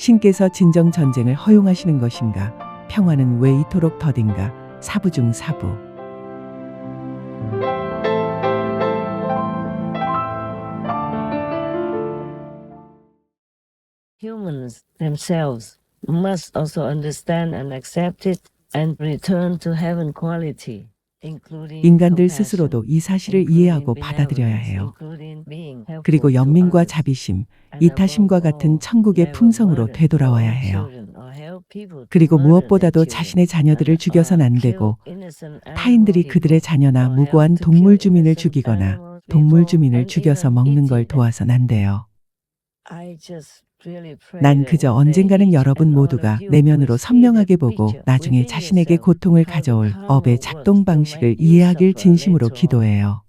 신께서 진정 전쟁을 허용하시는 것인가? 평화는 왜 이토록 더딘가? 사부 중 사부. Humans themselves must also understand and accept it and return to heaven quality. 인간들 스스로도 이 사실을 이해하고 받아들여야 해요. 그리고 연민과 자비심, 이타심과 같은 천국의 품성으로 되돌아와야 해요. 그리고 무엇보다도 자신의 자녀들을 죽여선 안 되고 타인들이 그들의 자녀나 무고한 동물 주민을 죽이거나 동물 주민을 죽여서 먹는 걸 도와선 안 돼요. 난 그저 언젠가는 여러분 모두가 내면으로 선명하게 보고 나중에 자신에게 고통을 가져올 업의 작동 방식을 이해하길 진심으로 기도해요.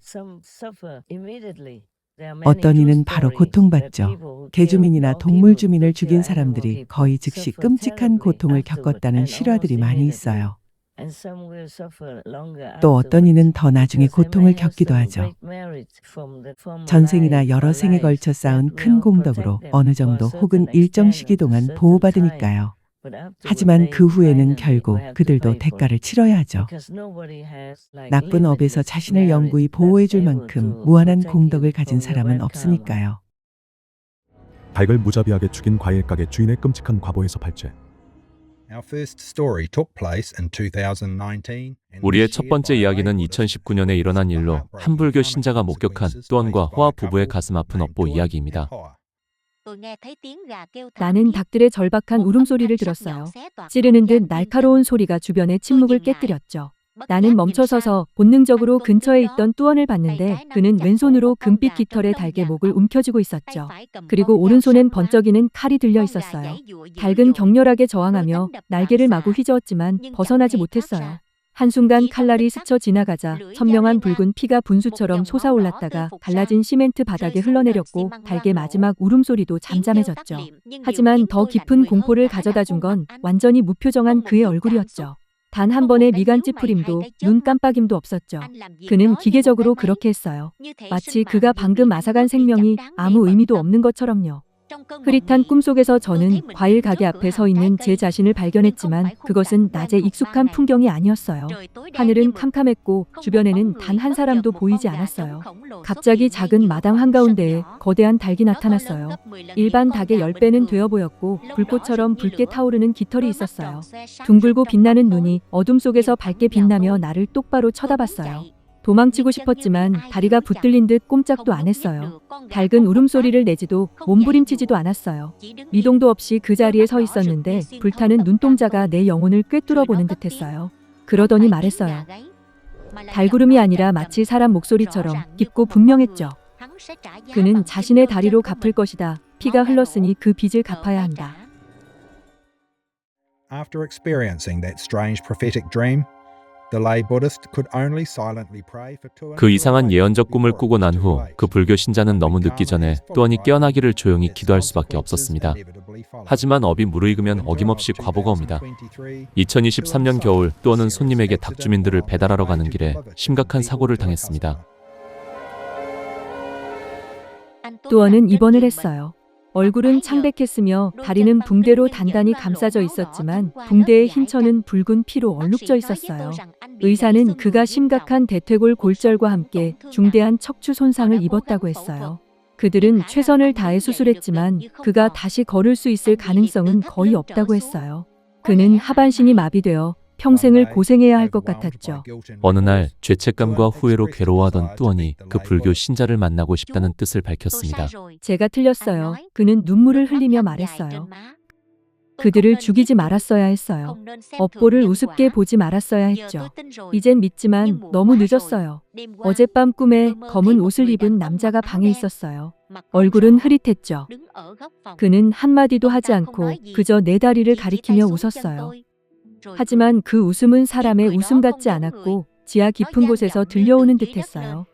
어떤 이는 바로 고통받죠. 개주민이나 동물 주민을 죽인 사람들이 거의 즉시 끔찍한 고통을 겪었다는 실화들이 많이 있어요. 또 어떤 이는 더 나중에 고통을 겪기도 하죠. 전생이나 여러 생에 걸쳐 쌓은 큰 공덕으로 어느 정도 혹은 일정 시기 동안 보호받으니까요. 하지만 그 후에는 결국 그들도 대가를 치러야 하죠. 나쁜 업에서 자신을 영구히 보호해 줄 만큼 무한한 공덕을 가진 사람은 없으니까요. 닭을 무자비하게 죽인 과일 가게 주인의 끔찍한 과보에서 발제. 우리의 첫 번째 이야기는 2019년에 일어난 일로 한 불교 신자가 목격한 또언과 호아 부부의 가슴 아픈 업보 이야기입니다. 나는 닭들의 절박한 울음소리를 들었어요. 찌르는 듯 날카로운 소리가 주변의 침묵을 깨뜨렸죠. 나는 멈춰서서 본능적으로 근처에 있던 뚜언을 봤는데 그는 왼손으로 금빛 깃털의 닭의 목을 움켜쥐고 있었죠. 그리고 오른손엔 번쩍이는 칼이 들려 있었어요. 닭은 격렬하게 저항하며 날개를 마구 휘저었지만 벗어나지 못했어요. 한순간 칼날이 스쳐 지나가자 선명한 붉은 피가 분수처럼 솟아올랐다가 갈라진 시멘트 바닥에 흘러내렸고 닭의 마지막 울음소리도 잠잠해졌죠. 하지만 더 깊은 공포를 가져다 준 건 완전히 무표정한 그의 얼굴이었죠. 단 한 번의 미간 찌푸림도 눈 깜빡임도 없었죠. 그는 기계적으로 그렇게 했어요. 마치 그가 방금 앗아간 생명이 아무 의미도 없는 것처럼요. 흐릿한 꿈속에서 저는 과일 가게 앞에 서 있는 제 자신을 발견했지만 그것은 낮에 익숙한 풍경이 아니었어요. 하늘은 캄캄했고 주변에는 단 한 사람도 보이지 않았어요. 갑자기 작은 마당 한가운데에 거대한 닭이 나타났어요. 일반 닭의 10배는 되어 보였고 불꽃처럼 붉게 타오르는 깃털이 있었어요. 둥글고 빛나는 눈이 어둠 속에서 밝게 빛나며 나를 똑바로 쳐다봤어요. 도망치고 싶었지만 다리가 붙들린 듯 꼼짝도 안 했어요. 닭은 울음소리를 내지도 몸부림치지도 않았어요. 미동도 없이 그 자리에 서 있었는데 불타는 눈동자가 내 영혼을 꿰뚫어 보는 듯했어요. 그러더니 말했어요. 달구름이 아니라 마치 사람 목소리처럼 깊고 분명했죠. 그는 자신의 다리로 갚을 것이다. 피가 흘렀으니 그 빚을 갚아야 한다. After experiencing that strange prophetic dream, the lay Buddhist could only silently pray for 2.5 그 이상한 예언적 꿈을 꾸고 난 후 그 불교 신자는 너무 늦기 전에 또한이 깨어나기를 조용히 기도할 수밖에 없었습니다. 하지만 업이 무르익으면 어김없이 과보가 옵니다. 2023년 겨울 또한은 손님에게 닭 주민들을 배달하러 가는 길에 심각한 사고를 당했습니다. 또한은 입원을 했어요. 얼굴은 창백했으며 다리는 붕대로 단단히 감싸져 있었지만 붕대의 흰천은 붉은 피로 얼룩져 있었어요. 의사는 그가 심각한 대퇴골 골절과 함께 중대한 척추 손상을 입었다고 했어요. 그들은 최선을 다해 수술했지만 그가 다시 걸을 수 있을 가능성은 거의 없다고 했어요. 그는 하반신이 마비되어 평생을 고생해야 할 것 같았죠. 어느 날 죄책감과 후회로 괴로워하던 또한이 그 불교 신자를 만나고 싶다는 뜻을 밝혔습니다. 제가 틀렸어요. 그는 눈물을 흘리며 말했어요. 그들을 죽이지 말았어야 했어요. 업보를 우습게 보지 말았어야 했죠. 이젠 믿지만 너무 늦었어요. 어젯밤 꿈에 검은 옷을 입은 남자가 방에 있었어요. 얼굴은 흐릿했죠. 그는 한마디도 하지 않고 그저 내 다리를 가리키며 웃었어요. 하지만 그 웃음은 사람의 웃음 같지 않았고 지하 깊은 곳에서 들려오는 듯했어요.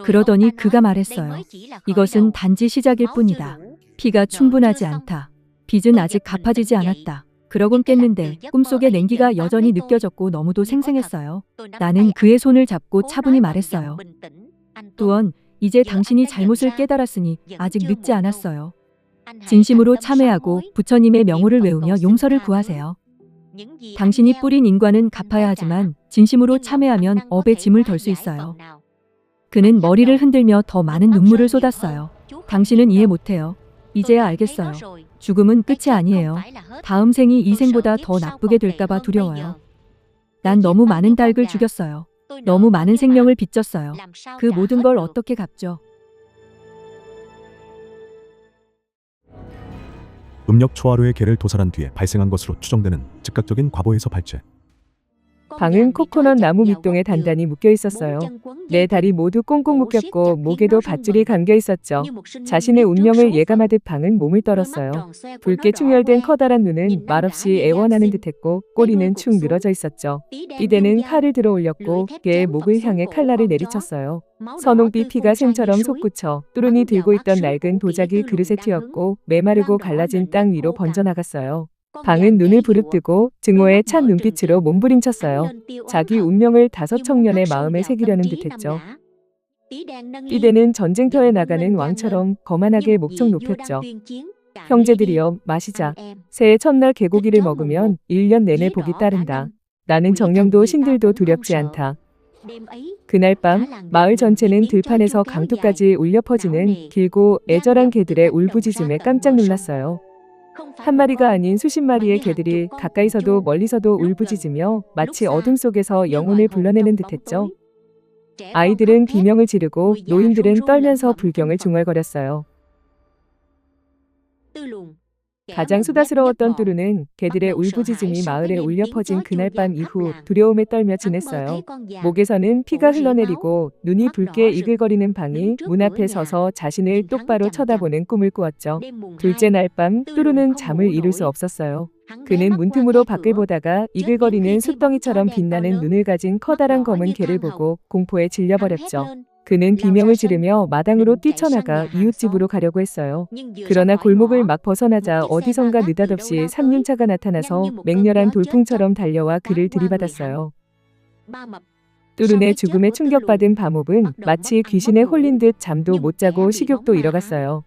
그러더니 그가 말했어요. 이것은 단지 시작일 뿐이다. 피가 충분하지 않다. 빚은 아직 갚아지지 않았다. 그러곤 깼는데 꿈속의 냉기가 여전히 느껴졌고 너무도 생생했어요. 나는 그의 손을 잡고 차분히 말했어요. 또한 이제 당신이 잘못을 깨달았으니 아직 늦지 않았어요. 진심으로 참회하고 부처님의 명호를 외우며 용서를 구하세요. 당신이 뿌린 인과는 갚아야 하지만 진심으로 참회하면 업의 짐을 덜 수 있어요. 그는 머리를 흔들며 더 많은 눈물을 쏟았어요. 당신은 이해 못해요. 이제야 알겠어요. 죽음은 끝이 아니에요. 다음 생이 이 생보다 더 나쁘게 될까봐 두려워요. 난 너무 많은 닭을 죽였어요. 너무 많은 생명을 빚졌어요. 그 모든 걸 어떻게 갚죠? 음력 초하루에 개를 도살한 뒤에 발생한 것으로 추정되는 즉각적인 과보에서 발제. 방은 코코넛 나무 밑동에 단단히 묶여 있었어요. 내 다리 모두 꽁꽁 묶였고 목에도 밧줄이 감겨 있었죠. 자신의 운명을 예감하듯 방은 몸을 떨었어요. 붉게 충혈된 커다란 눈은 말없이 애원하는 듯했고 꼬리는 축 늘어져 있었죠. 이대는 칼을 들어 올렸고 개의 목을 향해 칼날을 내리쳤어요. 선홍빛 피가 샘처럼 솟구쳐 뚜룬이 들고 있던 낡은 도자기 그릇에 튀었고 메마르고 갈라진 땅 위로 번져나갔어요. 방은 눈을 부릅뜨고 증오의 찬 눈빛으로 몸부림쳤어요. 자기 운명을 5 청년의 마음에 새기려는 듯했죠. 이대는 전쟁터에 나가는 왕처럼 거만하게 목청 높였죠. 형제들이여 마시자. 새해 첫날 개고기를 먹으면 1년 내내 복이 따른다. 나는 정령도 신들도 두렵지 않다. 그날 밤 마을 전체는 들판에서 강둑까지 울려 퍼지는 길고 애절한 개들의 울부짖음에 깜짝 놀랐어요. 한 마리가 아닌 수십 마리의 개들이 가까이서도 멀리서도 울부짖으며 마치 어둠 속에서 영혼을 불러내는 듯했죠. 아이들은 비명을 지르고 노인들은 떨면서 불경을 중얼거렸어요. 가장 수다스러웠던 뚜루는 개들의 울부짖음이 마을에 울려 퍼진 그날 밤 이후 두려움에 떨며 지냈어요. 목에서는 피가 흘러내리고 눈이 붉게 이글거리는 방이 문 앞에 서서 자신을 똑바로 쳐다보는 꿈을 꾸었죠. 둘째 날 밤 뚜루는 잠을 이룰 수 없었어요. 그는 문틈으로 밖을 보다가 이글거리는 숫덩이처럼 빛나는 눈을 가진 커다란 검은 개를 보고 공포에 질려버렸죠. 그는 비명을 지르며 마당으로 뛰쳐나가 이웃집으로 가려고 했어요. 그러나 골목을 막 벗어나자 어디선가 느닷없이 3륜차가 나타나서 맹렬한 돌풍처럼 달려와 그를 들이받았어요. 뚜룬의 죽음에 충격받은 바몹은 마치 귀신에 홀린 듯 잠도 못 자고 식욕도 잃어갔어요.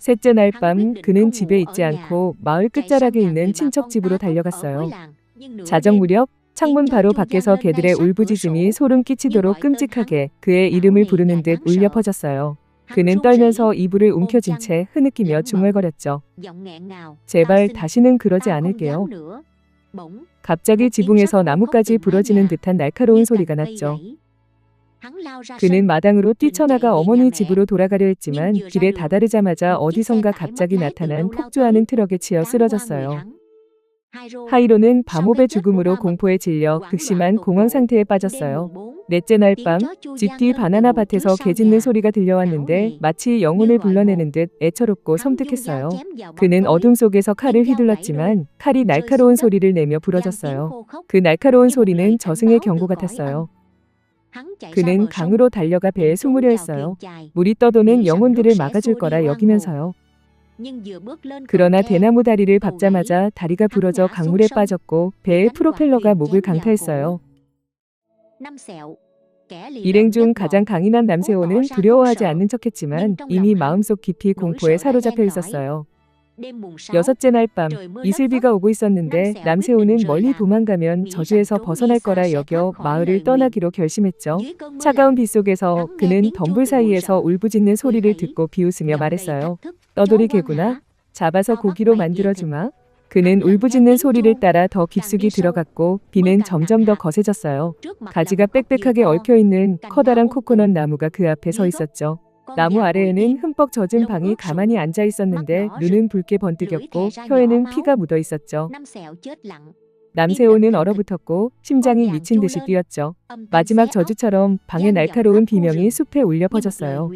셋째 날 밤 그는 집에 있지 않고 마을 끝자락에 있는 친척 집으로 달려갔어요. 자정 무렵 창문 바로 밖에서 개들의 울부짖음이 소름 끼치도록 끔찍하게 그의 이름을 부르는 듯 울려 퍼졌어요. 그는 떨면서 이불을 움켜쥔 채 흐느끼며 중얼거렸죠. 제발 다시는 그러지 않을게요. 갑자기 지붕에서 나뭇가지 부러지는 듯한 날카로운 소리가 났죠. 그는 마당으로 뛰쳐나가 어머니 집으로 돌아가려 했지만 길에 다다르자마자 어디선가 갑자기 나타난 폭주하는 트럭에 치여 쓰러졌어요. 하이로는 바몹의 죽음으로 공포에 질려 극심한 공황 상태에 빠졌어요. 넷째 날 밤 집 뒤 바나나 밭에서 개 짖는 소리가 들려왔는데 마치 영혼을 불러내는 듯 애처롭고 섬뜩했어요. 그는 어둠 속에서 칼을 휘둘렀지만 칼이 날카로운 소리를 내며 부러졌어요. 그 날카로운 소리는 저승의 경고 같았어요. 그는 강으로 달려가 배에 숨으려 했어요. 물이 떠도는 영혼들을 막아줄 거라 여기면서요. 그러나 대나무 다리를 밟자마자 다리가 부러져 강물에 빠졌고 배의 프로펠러가 목을 강타했어요. 일행 중 가장 강인한 남세호는 두려워하지 않는 척했지만 이미 마음속 깊이 공포에 사로잡혀 있었어요. 여섯째 날 밤 이슬비가 오고 있었는데 남세호는 멀리 도망가면 저주에서 벗어날 거라 여겨 마을을 떠나기로 결심했죠. 차가운 빗속에서 그는 덤불 사이에서 울부짖는 소리를 듣고 비웃으며 말했어요. 떠돌이 개구나. 잡아서 고기로 만들어주마. 그는 울부짖는 소리를 따라 더 깊숙이 들어갔고 비는 점점 더 거세졌어요. 가지가 빽빽하게 얽혀있는 커다란 코코넛 나무가 그 앞에 서 있었죠. 나무 아래에는 흠뻑 젖은 방이 가만히 앉아 있었는데 눈은 붉게 번뜩였고 혀에는 피가 묻어 있었죠. 남세호는 얼어붙었고 심장이 미친 듯이 뛰었죠. 마지막 저주처럼 방의 날카로운 비명이 숲에 울려 퍼졌어요.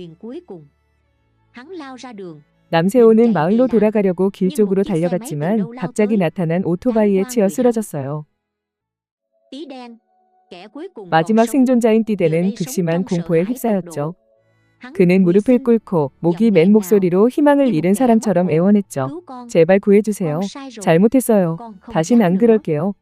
남세호는 마을로 돌아가려고 길 쪽으로 달려갔지만 갑자기 나타난 오토바이에 치여 쓰러졌어요. 마지막 생존자인 띠대는 극심한 공포에 휩싸였죠. 그는 무릎을 꿇고 목이 맨 목소리로 희망을 잃은 사람처럼 애원했죠. 제발 구해주세요. 잘못했어요. 다신 안 그럴게요.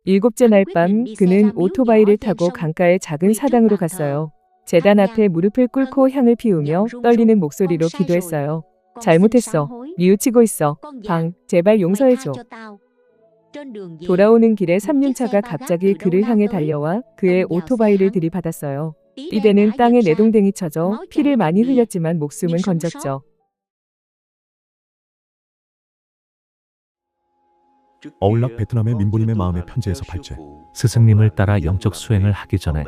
일곱째 날 밤 그는 오토바이를 타고 강가의 작은 사당으로 갔어요. 제단 앞에 무릎을 꿇고 향을 피우며 떨리는 목소리로 기도했어요. 잘못했어. 뉘우치고 있어. 방, 제발 용서해줘. 돌아오는 길에 3륜차가 갑자기 그를 향해 달려와 그의 오토바이를 들이받았어요. 띠대는 땅에 내동댕이 쳐져 피를 많이 흘렸지만 목숨은 건졌죠. 어울락 베트남의 민보님의 마음의 편지에서 발제. 스승님을 따라 영적 수행을 하기 전에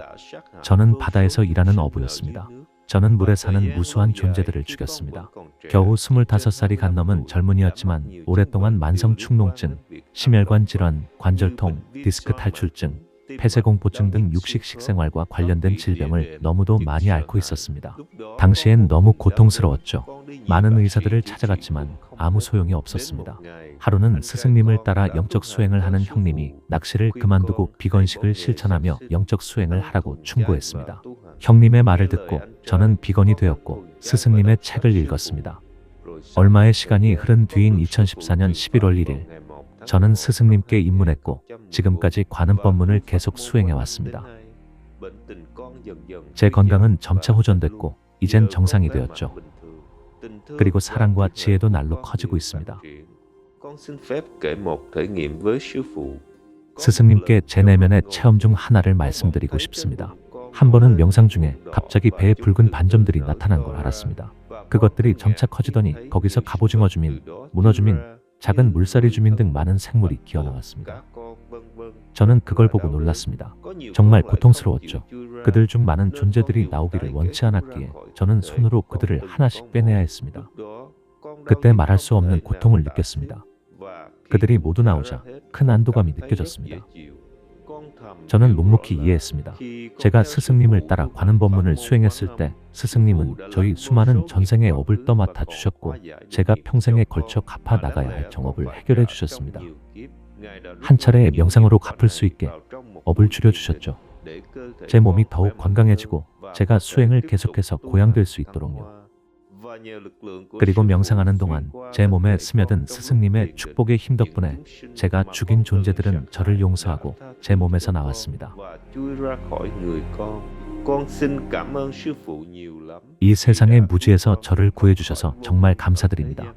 저는 바다에서 일하는 어부였습니다. 저는 물에 사는 무수한 존재들을 죽였습니다. 겨우 25살이 간 넘은 젊은이였지만 오랫동안 만성 축농증, 심혈관 질환, 관절통, 디스크 탈출증, 폐쇄공포증 등 육식 식생활과 관련된 질병을 너무도 많이 앓고 있었습니다. 당시엔 너무 고통스러웠죠. 많은 의사들을 찾아갔지만 아무 소용이 없었습니다. 하루는 스승님을 따라 영적 수행을 하는 형님이 낚시를 그만두고 비건식을 실천하며 영적 수행을 하라고 충고했습니다. 형님의 말을 듣고 저는 비건이 되었고 스승님의 책을 읽었습니다. 얼마의 시간이 흐른 뒤인 2014년 11월 1일 저는 스승님께 입문했고 지금까지 관음법문을 계속 수행해 왔습니다. 제 건강은 점차 호전됐고 이젠 정상이 되었죠. 그리고 사랑과 지혜도 날로 커지고 있습니다. 스승님께 제 내면의 체험 중 하나를 말씀드리고 싶습니다. 한 번은 명상 중에 갑자기 배에 붉은 반점들이 나타난 걸 알았습니다. 그것들이 점차 커지더니 거기서 갑오징어 주민, 문어 주민, 작은 물살이 주민 등 많은 생물이 기어나왔습니다. 저는 그걸 보고 놀랐습니다. 정말 고통스러웠죠. 그들 중 많은 존재들이 나오기를 원치 않았기에 저는 손으로 그들을 하나씩 빼내야 했습니다. 그때 말할 수 없는 고통을 느꼈습니다. 그들이 모두 나오자 큰 안도감이 느껴졌습니다. 저는 묵묵히 이해했습니다. 제가 스승님을 따라 관음법문을 수행했을 때 스승님은 저희 수많은 전생의 업을 떠맡아 주셨고 제가 평생에 걸쳐 갚아 나가야 할 정업을 해결해 주셨습니다. 한 차례의 명상으로 갚을 수 있게 업을 줄여주셨죠. 제 몸이 더욱 건강해지고 제가 수행을 계속해서 고양될 수 있도록요. 그리고 명상하는 동안 제 몸에 스며든 스승님의 축복의 힘 덕분에 제가 죽인 존재들은 저를 용서하고 제 몸에서 나왔습니다. 이 세상의 무지에서 저를 구해주셔서 정말 감사드립니다.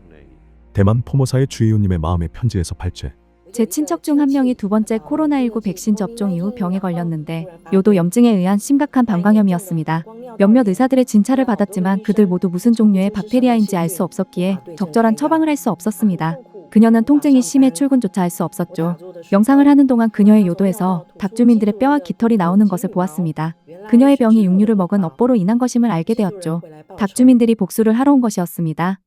대만 포모사의 주혜우님의 마음의 편지에서 발제. 제 친척 중 한 명이 두 번째 코로나19 백신 접종 이후 병에 걸렸는데 요도 염증에 의한 심각한 방광염이었습니다. 몇몇 의사들의 진찰을 받았지만 그들 모두 무슨 종류의 박테리아인지 알 수 없었기에 적절한 처방을 할 수 없었습니다. 그녀는 통증이 심해 출근조차 할 수 없었죠. 명상을 하는 동안 그녀의 요도에서 닭주민들의 뼈와 깃털이 나오는 것을 보았습니다. 그녀의 병이 육류를 먹은 업보로 인한 것임을 알게 되었죠. 닭주민들이 복수를 하러 온 것이었습니다.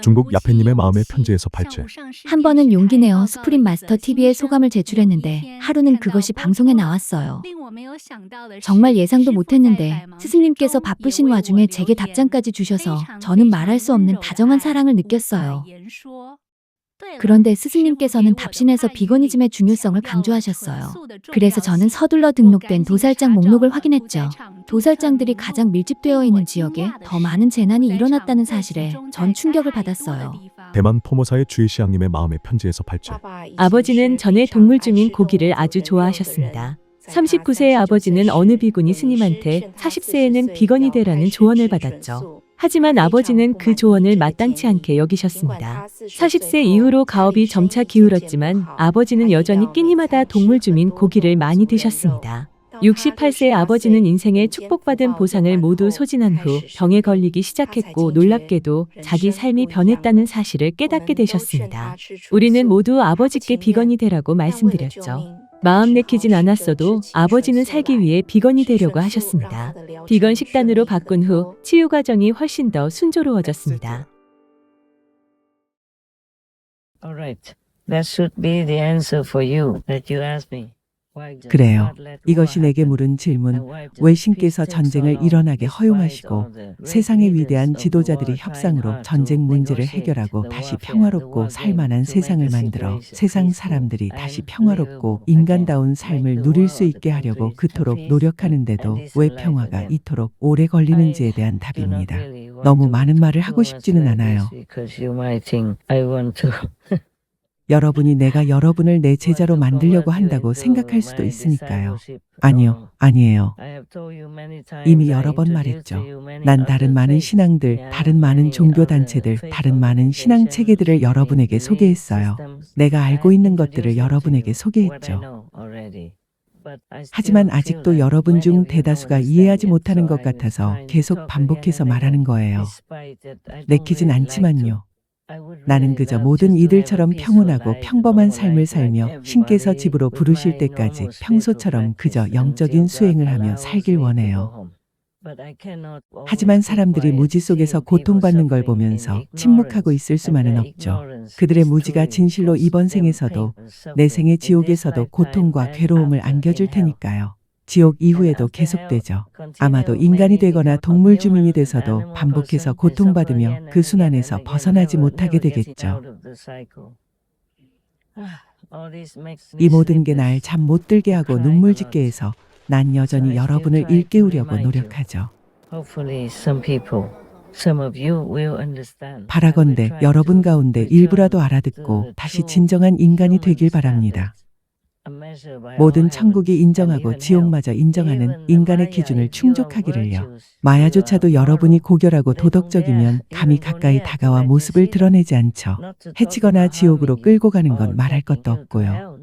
중국 야페님의 마음의 편지에서 발제. 한 번은 용기 내어 스프린 마스터 TV에 소감을 제출했는데 하루는 그것이 방송에 나왔어요. 정말 예상도 못했는데 스승님께서 바쁘신 와중에 제게 답장까지 주셔서 저는 말할 수 없는 다정한 사랑을 느꼈어요. 그런데 스승님께서는 답신에서 비거니즘의 중요성을 강조하셨어요. 그래서 저는 서둘러 등록된 도살장 목록을 확인했죠. 도살장들이 가장 밀집되어 있는 지역에 더 많은 재난이 일어났다는 사실에 전 충격을 받았어요. 대만 포모사의 주희시양님의 마음의 편지에서 발제. 아버지는 전에 동물 중인 고기를 아주 좋아하셨습니다. 39세의 아버지는 어느 비구니 스님한테 40세에는 비건이 되라는 조언을 받았죠. 하지만 아버지는 그 조언을 마땅치 않게 여기셨습니다. 40세 이후로 가업이 점차 기울었지만 아버지는 여전히 끼니마다 동물 주민 고기를 많이 드셨습니다. 68세 아버지는 인생에 축복받은 보상을 모두 소진한 후 병에 걸리기 시작했고 놀랍게도 자기 삶이 변했다는 사실을 깨닫게 되셨습니다. 우리는 모두 아버지께 비건이 되라고 말씀드렸죠. 마음 내키진 않았어도 아버지는 살기 위해 비건이 되려고 하셨습니다. 비건 식단으로 바꾼 후 치유 과정이 훨씬 더 순조로워졌습니다. Alright, that should be the answer for you that you asked me. 그래요. 이것이 내게 물은 질문. 왜 신께서 전쟁을 일어나게 허용하시고 세상의 위대한 지도자들이 협상으로 전쟁 문제를 해결하고 다시 평화롭고 살만한 세상을 만들어 세상 사람들이 다시 평화롭고 인간다운 삶을 누릴 수 있게 하려고 그토록 노력하는데도 왜 평화가 이토록 오래 걸리는지에 대한 답입니다. 너무 많은 말을 하고 싶지는 않아요. 여러분이 내가 여러분을 내 제자로 만들려고 한다고 생각할 수도 있으니까요. 아니요, 아니에요. 이미 여러 번 말했죠. 난 다른 많은 신앙들, 다른 많은 종교단체들, 다른 많은 신앙 체계들을 여러분에게 소개했어요. 내가 알고 있는 것들을 여러분에게 소개했죠. 하지만 아직도 여러분 중 대다수가 이해하지 못하는 것 같아서 계속 반복해서 말하는 거예요. 내키진 않지만요. 나는 그저 모든 이들처럼 평온하고 평범한 삶을 살며 신께서 집으로 부르실 때까지 평소처럼 그저 영적인 수행을 하며 살길 원해요. 하지만 사람들이 무지 속에서 고통받는 걸 보면서 침묵하고 있을 수만은 없죠. 그들의 무지가 진실로 이번 생에서도 내 생의 지옥에서도 고통과 괴로움을 안겨줄 테니까요. 지옥 이후에도 계속되죠. 아마도 인간이 되거나 동물 주민이 돼서도 반복해서 고통받으며 그 순환에서 벗어나지 못하게 되겠죠. 이 모든 게 날 잠 못 들게 하고 눈물 짓게 해서 난 여전히 여러분을 일깨우려고 노력하죠. 바라건대 여러분 가운데 일부라도 알아듣고 다시 진정한 인간이 되길 바랍니다. 모든 천국이 인정하고 지옥마저 인정하는 인간의 기준을 충족하기를요. 마야조차도 여러분이 고결하고 도덕적이면 감히 가까이 다가와 모습을 드러내지 않죠. 해치거나 지옥으로 끌고 가는 건 말할 것도 없고요.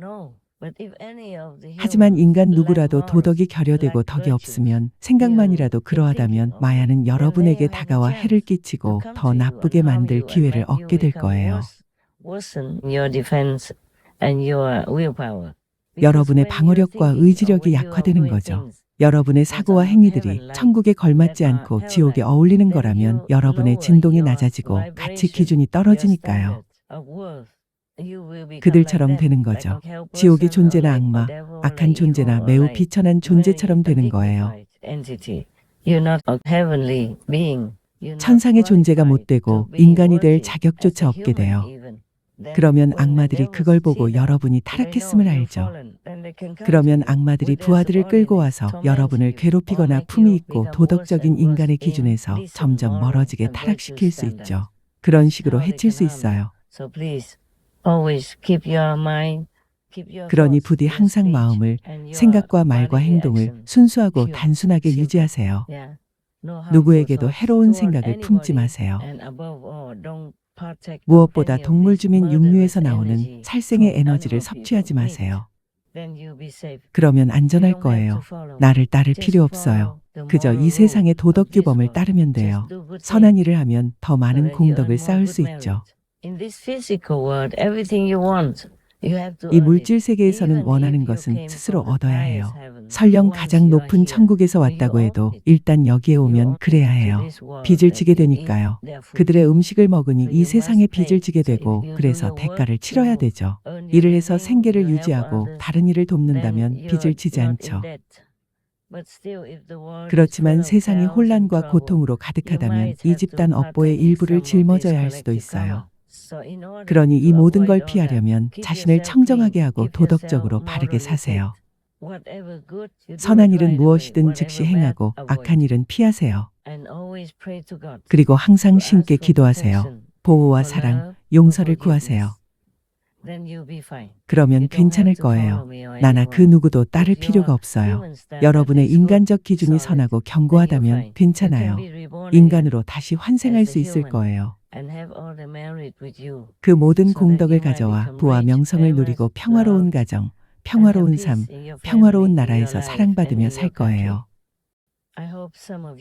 하지만 인간 누구라도 도덕이 결여되고 덕이 없으면 생각만이라도 그러하다면 마야는 여러분에게 다가와 해를 끼치고 더 나쁘게 만들 기회를 얻게 될 거예요. 여러분의 방어력과 의지력이 약화되는 거죠. 여러분의 사고와 행위들이 천국에 걸맞지 않고 지옥에 어울리는 거라면 여러분의 진동이 낮아지고 가치 기준이 떨어지니까요. 그들처럼 되는 거죠. 지옥의 존재나 악마, 악한 존재나 매우 비천한 존재처럼 되는 거예요. 천상의 존재가 못 되고 인간이 될 자격조차 없게 돼요. 그러면 악마들이 그걸 보고 여러분이 타락했음을 알죠. 그러면 악마들이 부하들을 끌고 와서 여러분을 괴롭히거나 품위 있고 도덕적인 인간의 기준에서 점점 멀어지게 타락시킬 수 있죠. 그런 식으로 해칠 수 있어요. 그러니 부디 항상 마음을, 생각과 말과 행동을 순수하고 단순하게 유지하세요. 누구에게도 해로운 생각을 품지 마세요. 무엇보다 동물 주민 육류에서 나오는 살생의 에너지를 섭취하지 마세요. 그러면 안전할 거예요. 나를 따를 필요 없어요. 그저 이 세상의 도덕 규범을 따르면 돼요. 선한 일을 하면 더 많은 공덕을 쌓을 수 있죠. 이 물질 세계에서는 원하는 것은 스스로 얻어야 해요. 설령 가장 높은 천국에서 왔다고 해도 일단 여기에 오면 그래야 해요. 빚을 지게 되니까요. 그들의 음식을 먹으니 이 세상에 빚을 지게 되고 그래서 대가를 치러야 되죠. 일을 해서 생계를 유지하고 다른 일을 돕는다면 빚을 지지 않죠. 그렇지만 세상이 혼란과 고통으로 가득하다면 이 집단 업보의 일부를 짊어져야 할 수도 있어요. 그러니 이 모든 걸 피하려면 자신을 청정하게 하고 도덕적으로 바르게 사세요. 선한 일은 무엇이든 즉시 행하고 악한 일은 피하세요. 그리고 항상 신께 기도하세요. 보호와 사랑, 용서를 구하세요. 그러면 괜찮을 거예요. 나나 그 누구도 따를 필요가 없어요. 여러분의 인간적 기준이 선하고 견고하다면 괜찮아요. 인간으로 다시 환생할 수 있을 거예요. 그 모든 공덕을 가져와 부와 명성을 누리고 평화로운 가정, 평화로운 삶, 평화로운 나라에서 사랑받으며 살 거예요.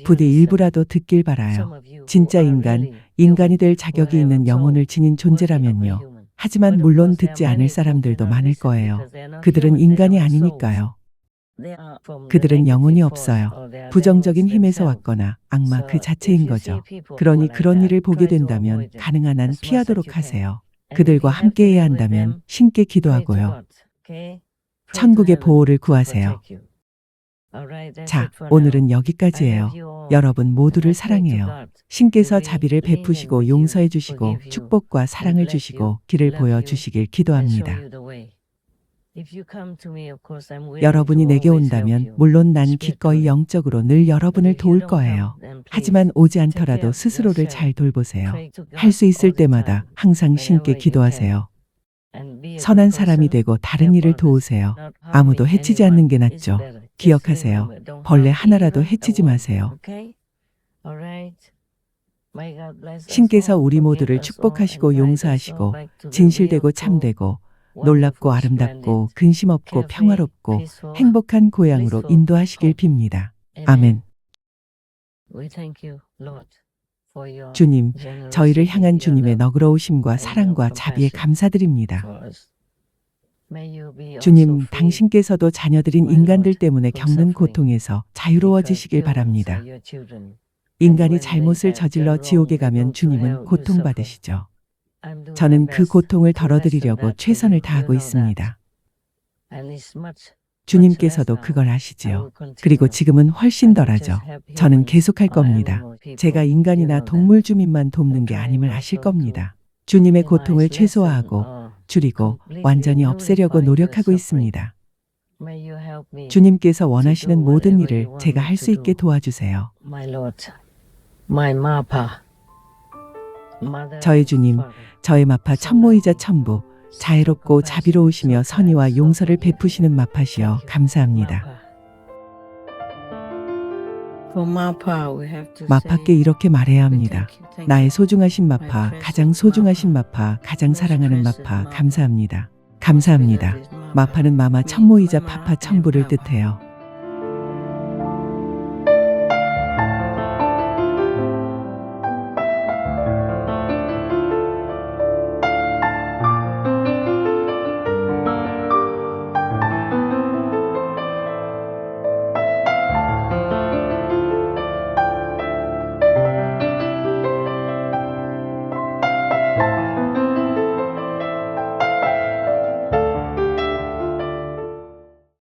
부디 일부라도 듣길 바라요. 진짜 인간, 인간이 될 자격이 있는 영혼을 지닌 존재라면요. 하지만 물론 듣지 않을 사람들도 많을 거예요. 그들은 인간이 아니니까요. 그들은 영혼이 없어요. 부정적인 힘에서 왔거나 악마 그 자체인 거죠. 그러니 그런 일을 보게 된다면 가능한 한 피하도록 하세요. 그들과 함께해야 한다면 신께 기도하고요. 천국의 보호를 구하세요. 자, 오늘은 여기까지예요. 여러분 모두를 사랑해요. 신께서 자비를 베푸시고 용서해 주시고 축복과 사랑을 주시고 길을 보여주시길 기도합니다. 여러분이 내게 온다면 물론 난 기꺼이 영적으로 늘 여러분을 도울 거예요. 하지만 오지 않더라도 스스로를 잘 돌보세요. 할 수 있을 때마다 항상 신께 기도하세요. 선한 사람이 되고 다른 이를 도우세요. 아무도 해치지 않는 게 낫죠. 기억하세요. 벌레 하나라도 해치지 마세요. 신께서 우리 모두를 축복하시고 용서하시고 진실되고 참되고 놀랍고 아름답고 근심 없고 평화롭고 행복한 고향으로 인도하시길 빕니다. 아멘. 주님, 저희를 향한 주님의 너그러우심과 사랑과 자비에 감사드립니다. 주님, 당신께서도 자녀들인 인간들 때문에 겪는 고통에서 자유로워지시길 바랍니다. 인간이 잘못을 저질러 지옥에 가면 주님은 고통받으시죠. 저는 그 고통을 덜어드리려고 최선을 다하고 있습니다. 주님께서도 그걸 아시지요. 그리고 지금은 훨씬 덜하죠. 저는 계속할 겁니다. 제가 인간이나 동물 주민만 돕는 게 아님을 아실 겁니다. 주님의 고통을 최소화하고 줄이고 완전히 없애려고 노력하고 있습니다. 주님께서 원하시는 모든 일을 제가 할 수 있게 도와주세요. 저희 주님, 저의 마파 천모이자 천부, 자애롭고 자비로우시며 선의와 용서를 베푸시는 마파시여 감사합니다. 마파께 이렇게 말해야 합니다. 나의 소중하신 마파, 가장 소중하신 마파, 가장 사랑하는 마파, 감사합니다. 감사합니다. 마파는 마마 천모이자 파파 천부를 뜻해요.